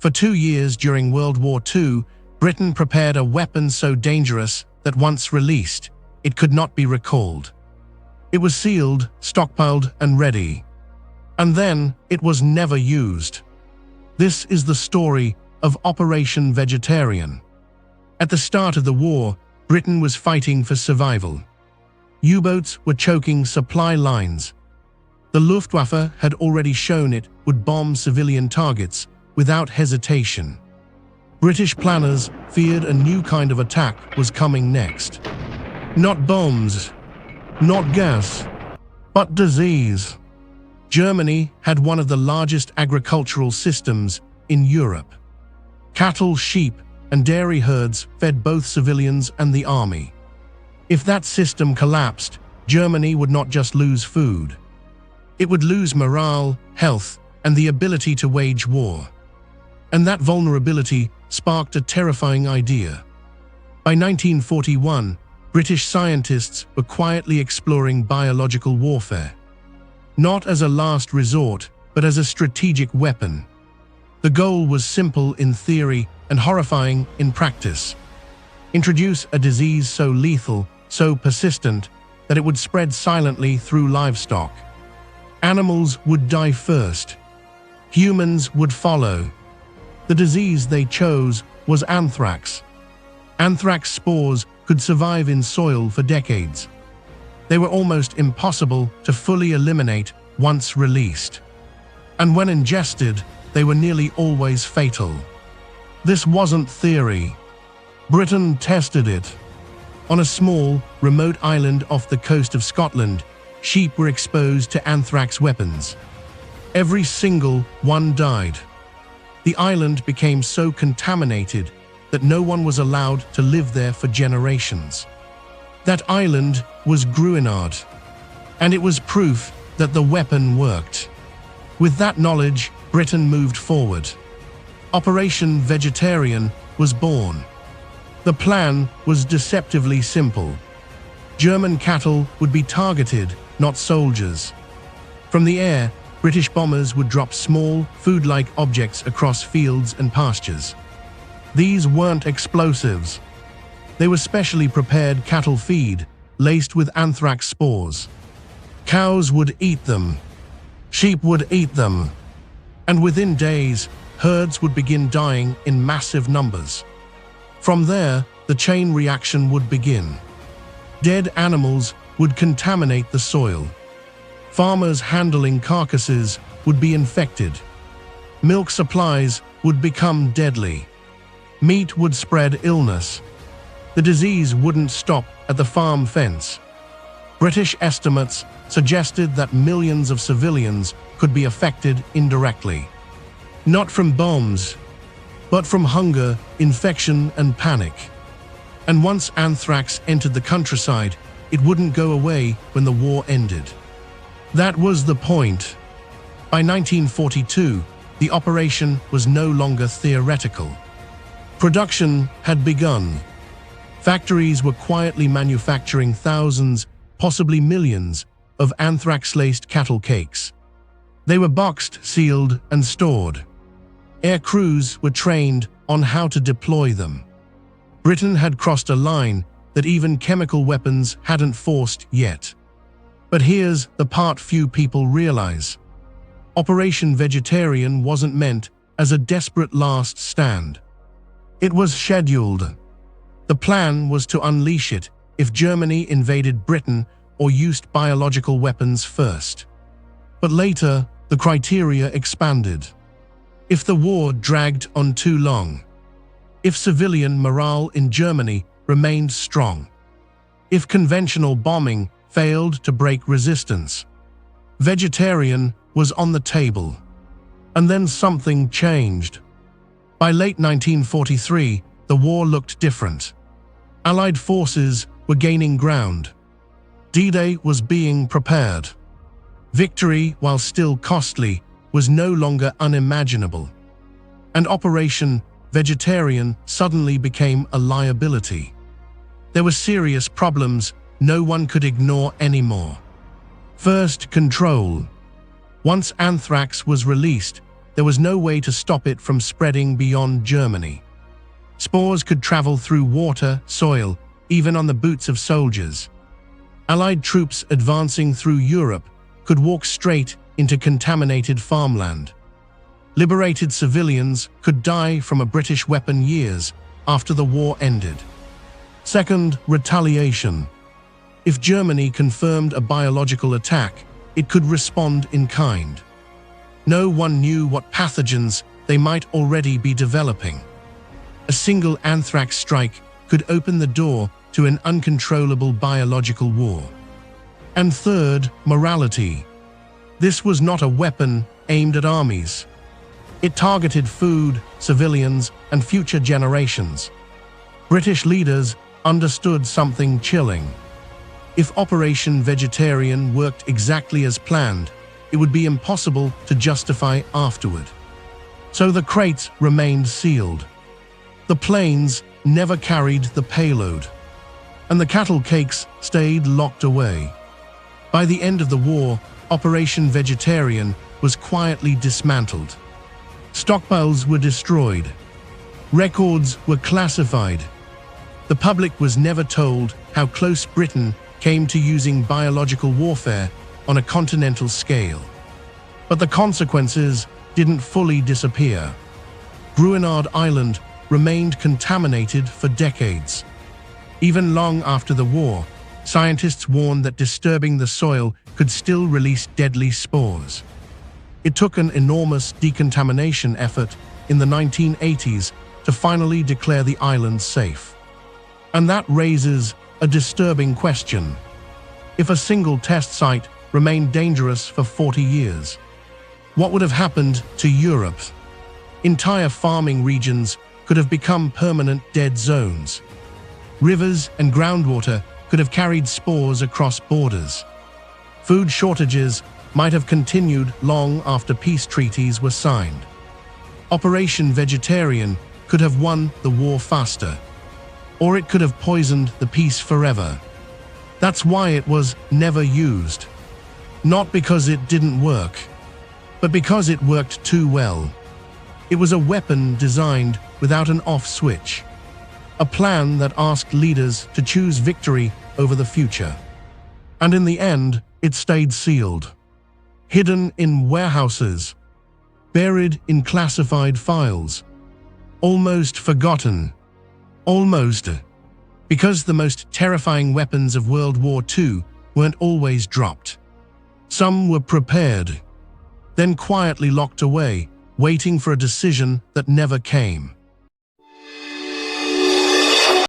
For 2 years during World War II, Britain prepared a weapon so dangerous that once released, it could not be recalled. It was sealed, stockpiled, and ready. And then it was never used. This is the story of Operation Vegetarian. At the start of the war, Britain was fighting for survival. U-boats were choking supply lines. The Luftwaffe had already shown it would bomb civilian targets without hesitation. British planners feared a new kind of attack was coming next. Not bombs, not gas, but disease. Germany had one of the largest agricultural systems in Europe. Cattle, sheep, and dairy herds fed both civilians and the army. If that system collapsed, Germany would not just lose food. It would lose morale, health, and the ability to wage war. And that vulnerability sparked a terrifying idea. By 1941, British scientists were quietly exploring biological warfare. Not as a last resort, but as a strategic weapon. The goal was simple in theory and horrifying in practice. Introduce a disease so lethal, so persistent, that it would spread silently through livestock. Animals would die first. Humans would follow. The disease they chose was anthrax. Anthrax spores could survive in soil for decades. They were almost impossible to fully eliminate once released. And when ingested, they were nearly always fatal. This wasn't theory. Britain tested it. On a small, remote island off the coast of Scotland, sheep were exposed to anthrax weapons. Every single one died. The island became so contaminated that no one was allowed to live there for generations. That island was Gruinard, and it was proof that the weapon worked. With that knowledge, Britain moved forward. Operation Vegetarian was born. The plan was deceptively simple. German cattle would be targeted, not soldiers. From the air, British bombers would drop small, food-like objects across fields and pastures. These weren't explosives. They were specially prepared cattle feed, laced with anthrax spores. Cows would eat them. Sheep would eat them. And within days, herds would begin dying in massive numbers. From there, the chain reaction would begin. Dead animals would contaminate the soil. Farmers handling carcasses would be infected. Milk supplies would become deadly. Meat would spread illness. The disease wouldn't stop at the farm fence. British estimates suggested that millions of civilians could be affected indirectly. Not from bombs, but from hunger, infection, and panic. And once anthrax entered the countryside, it wouldn't go away when the war ended. That was the point. By 1942, the operation was no longer theoretical. Production had begun. Factories were quietly manufacturing thousands, possibly millions, of anthrax-laced cattle cakes. They were boxed, sealed, and stored. Air crews were trained on how to deploy them. Britain had crossed a line that even chemical weapons hadn't forced yet. But here's the part few people realize. Operation Vegetarian wasn't meant as a desperate last stand. It was scheduled. The plan was to unleash it if Germany invaded Britain or used biological weapons first. But later, the criteria expanded. If the war dragged on too long, if civilian morale in Germany remained strong, if conventional bombing failed to break resistance, vegetarian was on the table. And then something changed. By late 1943, the war looked different. Allied forces were gaining ground. D-Day was being prepared. Victory, while still costly, was no longer unimaginable. And Operation Vegetarian suddenly became a liability. There were serious problems no one could ignore anymore. First, control. Once anthrax was released, there was no way to stop it from spreading beyond Germany. Spores could travel through water, soil, even on the boots of soldiers. Allied troops advancing through Europe could walk straight into contaminated farmland. Liberated civilians could die from a British weapon years after the war ended. Second, retaliation. If Germany confirmed a biological attack, it could respond in kind. No one knew what pathogens they might already be developing. A single anthrax strike could open the door to an uncontrollable biological war. And third, morality. This was not a weapon aimed at armies. It targeted food, civilians, and future generations. British leaders understood something chilling. If Operation Vegetarian worked exactly as planned, it would be impossible to justify afterward. So the crates remained sealed. The planes never carried the payload, and the cattle cakes stayed locked away. By the end of the war, Operation Vegetarian was quietly dismantled. Stockpiles were destroyed. Records were classified. The public was never told how close Britain came to using biological warfare on a continental scale. But the consequences didn't fully disappear. Gruinard Island remained contaminated for decades. Even long after the war, scientists warned that disturbing the soil could still release deadly spores. It took an enormous decontamination effort in the 1980s to finally declare the island safe. And that raises a disturbing question. If a single test site remained dangerous for 40 years, what would have happened to Europe? Entire farming regions could have become permanent dead zones. Rivers and groundwater could have carried spores across borders. Food shortages might have continued long after peace treaties were signed. Operation Vegetarian could have won the war faster, or it could have poisoned the peace forever. That's why it was never used. Not because it didn't work, but because it worked too well. It was a weapon designed without an off switch, a plan that asked leaders to choose victory over the future. And in the end, it stayed sealed, hidden in warehouses, buried in classified files, almost forgotten. Almost. Because the most terrifying weapons of World War II weren't always dropped. Some were prepared, then quietly locked away, waiting for a decision that never came.